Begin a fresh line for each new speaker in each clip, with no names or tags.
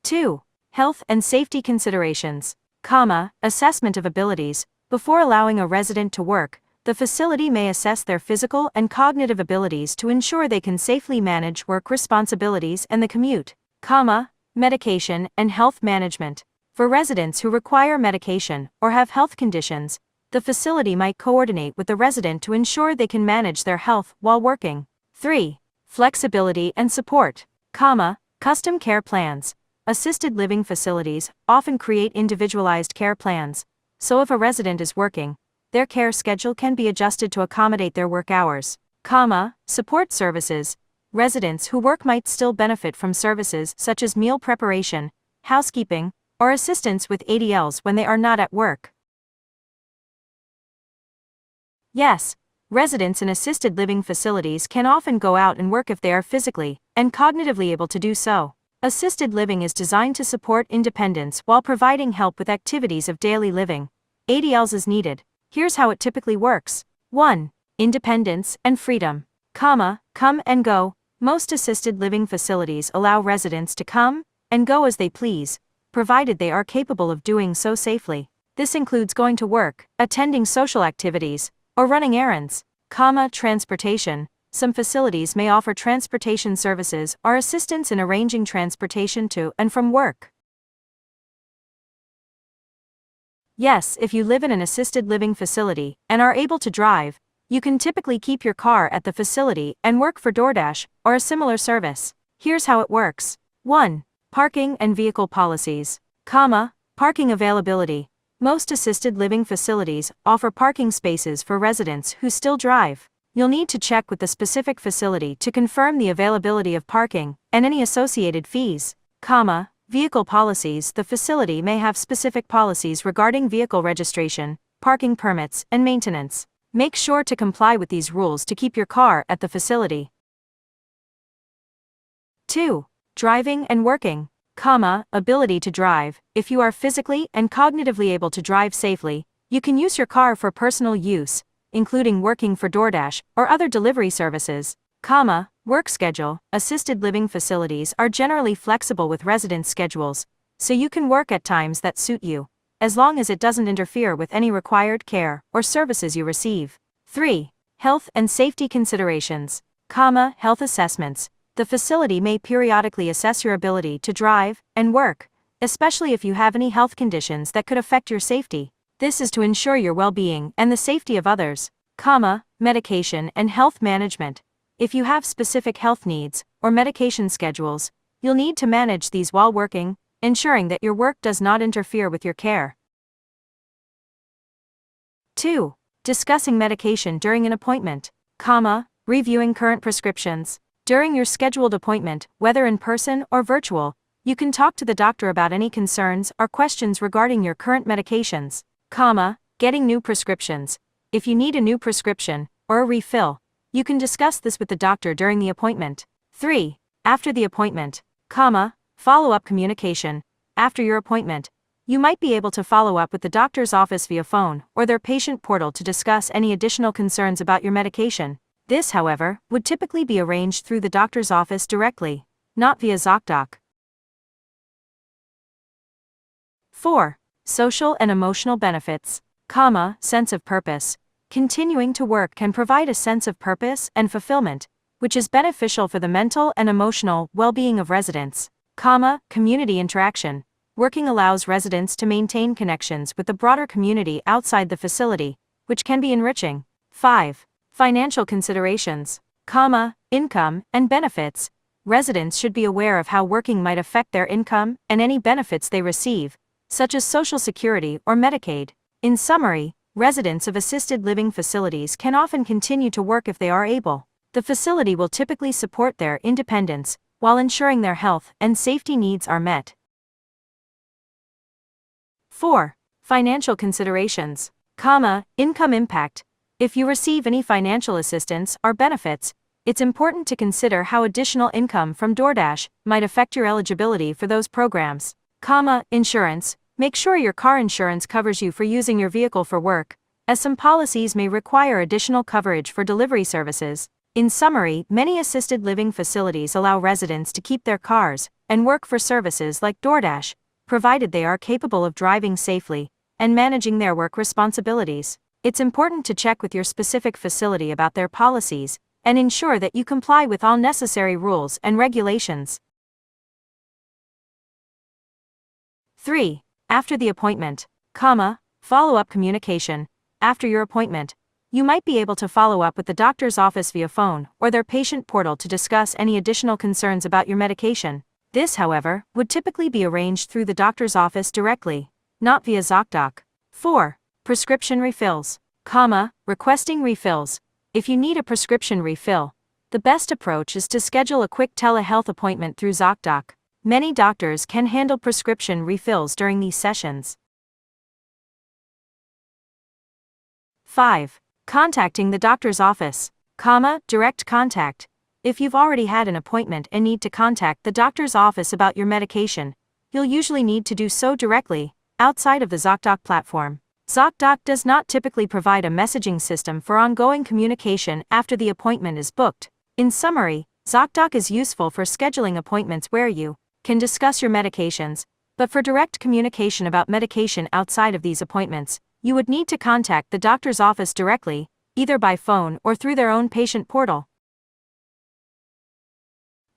2. Health and safety considerations, assessment of abilities. Before allowing a resident to work, the facility may assess their physical and cognitive abilities to ensure they can safely manage work responsibilities and the commute, medication and health management. For residents who require medication or have health conditions, the facility might coordinate with the resident to ensure they can manage their health while working. 3. Flexibility and support, custom care plans. Assisted living facilities often create individualized care plans, so if a resident is working, their care schedule can be adjusted to accommodate their work hours, support services. Residents who work might still benefit from services such as meal preparation, housekeeping, or assistance with ADLs when they are not at work. Yes, residents in assisted living facilities can often go out and work if they are physically and cognitively able to do so. Assisted living is designed to support independence while providing help with activities of daily living. ADLs as needed. Here's how it typically works. 1. Independence and freedom, come and go. Most assisted living facilities allow residents to come and go as they please, provided they are capable of doing so safely. This includes going to work, attending social activities, or running errands, transportation. Some facilities may offer transportation services or assistance in arranging transportation to and from work. Yes, if you live in an assisted living facility and are able to drive, you can typically keep your car at the facility and work for DoorDash or a similar service. Here's how it works. 1. Parking and vehicle policies, parking availability. Most assisted living facilities offer parking spaces for residents who still drive. You'll need to check with the specific facility to confirm the availability of parking and any associated fees, vehicle policies. The facility may have specific policies regarding vehicle registration, parking permits, and maintenance. Make sure to comply with these rules to keep your car at the facility. 2. Driving and working, ability to drive. If you are physically and cognitively able to drive safely, you can use your car for personal use, including working for DoorDash or other delivery services, work schedule. Assisted living facilities are generally flexible with residents' schedules, so you can work at times that suit you, as long as it doesn't interfere with any required care or services you receive. 3. Health and safety considerations, health assessments. The facility may periodically assess your ability to drive and work, especially if you have any health conditions that could affect your safety. This is to ensure your well-being and the safety of others, medication and health management. If you have specific health needs or medication schedules, you'll need to manage these while working, ensuring that your work does not interfere with your care. 2. Discussing medication during an appointment, reviewing current prescriptions. During your scheduled appointment, whether in person or virtual, you can talk to the doctor about any concerns or questions regarding your current medications, getting new prescriptions. If you need a new prescription or a refill, you can discuss this with the doctor during the appointment. 3. After the appointment, follow-up communication. After your appointment, you might be able to follow up with the doctor's office via phone or their patient portal to discuss any additional concerns about your medication. This, however, would typically be arranged through the doctor's office directly, not via ZocDoc. 4. Social and emotional benefits, sense of purpose. Continuing to work can provide a sense of purpose and fulfillment, which is beneficial for the mental and emotional well-being of residents, community interaction. Working allows residents to maintain connections with the broader community outside the facility, which can be enriching. 5. Financial considerations, income and benefits. Residents should be aware of how working might affect their income and any benefits they receive, such as Social Security or Medicaid. In summary, residents of assisted living facilities can often continue to work if they are able. The facility will typically support their independence while ensuring their health and safety needs are met. 4. Financial considerations, income impact. If you receive any financial assistance or benefits, it's important to consider how additional income from DoorDash might affect your eligibility for those programs. Insurance. Make sure your car insurance covers you for using your vehicle for work, as some policies may require additional coverage for delivery services. In summary, many assisted living facilities allow residents to keep their cars, and work for services like DoorDash, provided they are capable of driving safely and managing their work responsibilities. It's important to check with your specific facility about their policies and ensure that you comply with all necessary rules and regulations. 3. After the appointment, follow-up communication. After your appointment, you might be able to follow up with the doctor's office via phone or their patient portal to discuss any additional concerns about your medication. This, however, would typically be arranged through the doctor's office directly, not via ZocDoc. 4. Prescription refills, requesting refills. If you need a prescription refill, the best approach is to schedule a quick telehealth appointment through ZocDoc. Many doctors can handle prescription refills during these sessions. 5. Contacting the doctor's office, direct contact. If you've already had an appointment and need to contact the doctor's office about your medication, you'll usually need to do so directly, outside of the ZocDoc platform. ZocDoc does not typically provide a messaging system for ongoing communication after the appointment is booked. In summary, ZocDoc is useful for scheduling appointments where you can discuss your medications, but for direct communication about medication outside of these appointments, you would need to contact the doctor's office directly, either by phone or through their own patient portal.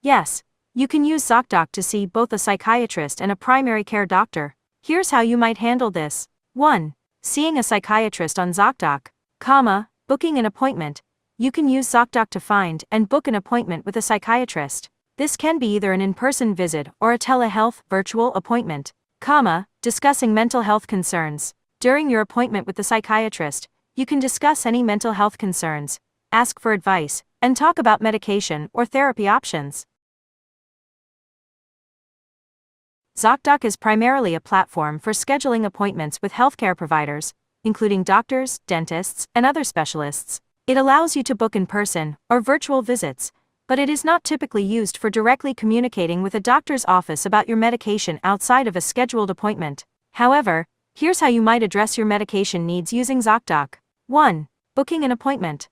Yes, you can use ZocDoc to see both a psychiatrist and a primary care doctor. Here's how you might handle this. 1. Seeing a psychiatrist on ZocDoc, booking an appointment. You can use ZocDoc to find and book an appointment with a psychiatrist. This can be either an in-person visit or a telehealth virtual appointment, discussing mental health concerns. During your appointment with the psychiatrist, you can discuss any mental health concerns, ask for advice, and talk about medication or therapy options. ZocDoc is primarily a platform for scheduling appointments with healthcare providers, including doctors, dentists, and other specialists. It allows you to book in-person or virtual visits, but it is not typically used for directly communicating with a doctor's office about your medication outside of a scheduled appointment. However, here's how you might address your medication needs using ZocDoc. 1. Booking an appointment,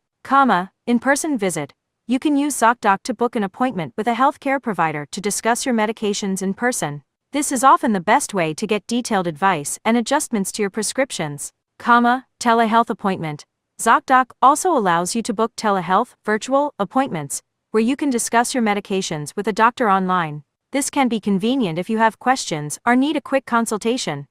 in-person visit. You can use ZocDoc to book an appointment with a healthcare provider to discuss your medications in person. This is often the best way to get detailed advice and adjustments to your prescriptions. Telehealth appointment. ZocDoc also allows you to book telehealth virtual appointments, where you can discuss your medications with a doctor online. This can be convenient if you have questions or need a quick consultation.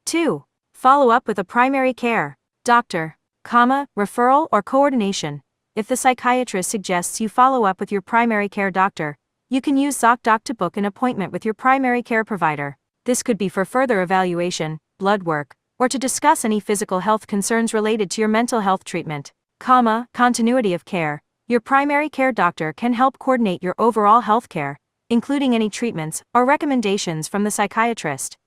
2. Follow up with a primary care doctor, referral or coordination. If the psychiatrist suggests you follow up with your primary care doctor, you can use ZocDoc to book an appointment with your primary care provider. This could be for further evaluation, blood work, or to discuss any physical health concerns related to your mental health treatment. Continuity of care. Your primary care doctor can help coordinate your overall health care, including any treatments or recommendations from the psychiatrist.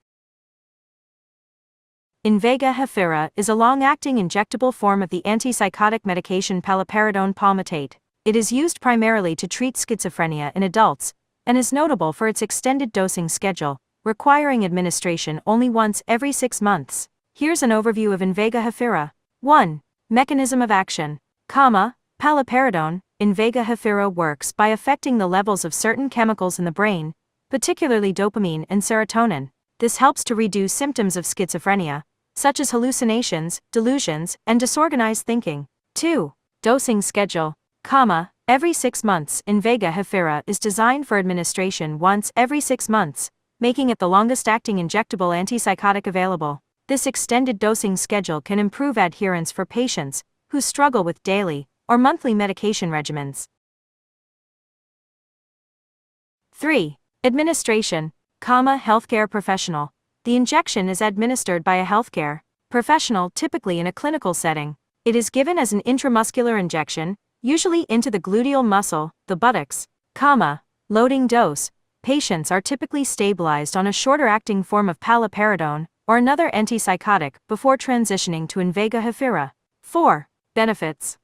Invega Hafira is a long-acting injectable form of the antipsychotic medication paliperidone palmitate. It is used primarily to treat schizophrenia in adults, and is notable for its extended dosing schedule, requiring administration only once every 6 months. Here's an overview of Invega Hafira. 1. Mechanism of action, paliperidone. Invega Hafira works by affecting the levels of certain chemicals in the brain, particularly dopamine and serotonin. This helps to reduce symptoms of schizophrenia, such as hallucinations, delusions, and disorganized thinking. 2. Dosing schedule, every 6 months. Invega Hafira is designed for administration once every 6 months, making it the longest-acting injectable antipsychotic available. This extended dosing schedule can improve adherence for patients who struggle with daily or monthly medication regimens. 3. Administration, healthcare professional. The injection is administered by a healthcare professional, typically in a clinical setting. It is given as an intramuscular injection, usually into the gluteal muscle, the buttocks. Loading dose. Patients are typically stabilized on a shorter-acting form of paliperidone or another antipsychotic before transitioning to Invega Hafira. 4. Benefits,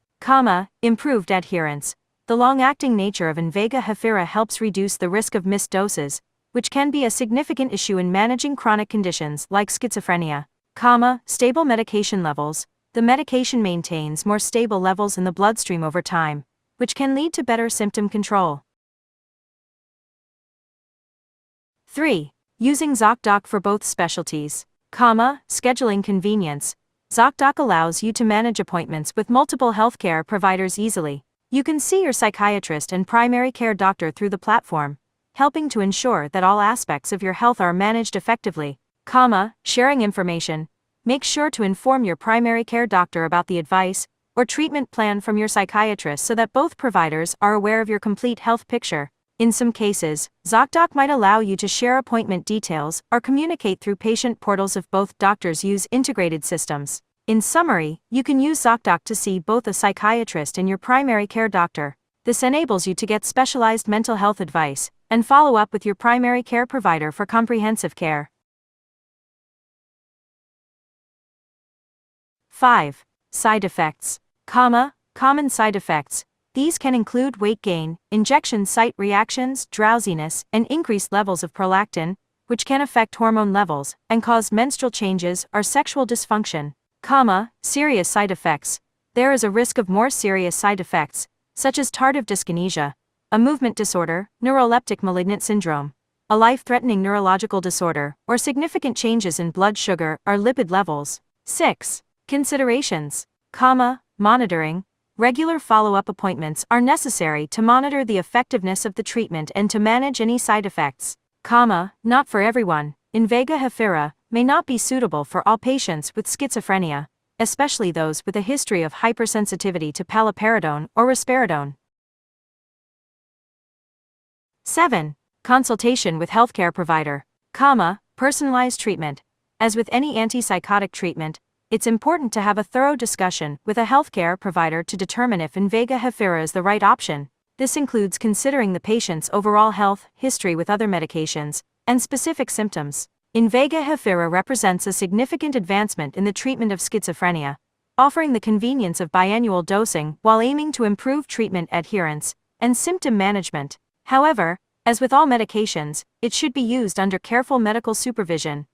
improved adherence. The long-acting nature of Invega Hafira helps reduce the risk of missed doses, which can be a significant issue in managing chronic conditions like schizophrenia. Stable medication levels. The medication maintains more stable levels in the bloodstream over time, which can lead to better symptom control. 3. Using ZocDoc for both specialties. Scheduling convenience. ZocDoc allows you to manage appointments with multiple healthcare providers easily. You can see your psychiatrist and primary care doctor through the platform, helping to ensure that all aspects of your health are managed effectively. Sharing information. Make sure to inform your primary care doctor about the advice or treatment plan from your psychiatrist so that both providers are aware of your complete health picture. In some cases, ZocDoc might allow you to share appointment details or communicate through patient portals if both doctors use integrated systems. In summary, you can use ZocDoc to see both a psychiatrist and your primary care doctor. This enables you to get specialized mental health advice and follow up with your primary care provider for comprehensive care. 5. Side effects. Common side effects. These can include weight gain, injection site reactions, drowsiness, and increased levels of prolactin, which can affect hormone levels and cause menstrual changes or sexual dysfunction. Serious side effects. There is a risk of more serious side effects, such as tardive dyskinesia, a movement disorder, neuroleptic malignant syndrome, a life-threatening neurological disorder, or significant changes in blood sugar or lipid levels. 6. Considerations. Monitoring. Regular follow-up appointments are necessary to monitor the effectiveness of the treatment and to manage any side effects. Not for everyone. Invega Hafira may not be suitable for all patients with schizophrenia, especially those with a history of hypersensitivity to paliperidone or risperidone. 7. Consultation with healthcare provider. Personalized treatment. As with any antipsychotic treatment, it's important to have a thorough discussion with a healthcare provider to determine if Invega Hafira is the right option. This includes considering the patient's overall health, history with other medications, and specific symptoms. Invega Hafira represents a significant advancement in the treatment of schizophrenia, offering the convenience of biannual dosing while aiming to improve treatment adherence and symptom management. However, as with all medications, it should be used under careful medical supervision.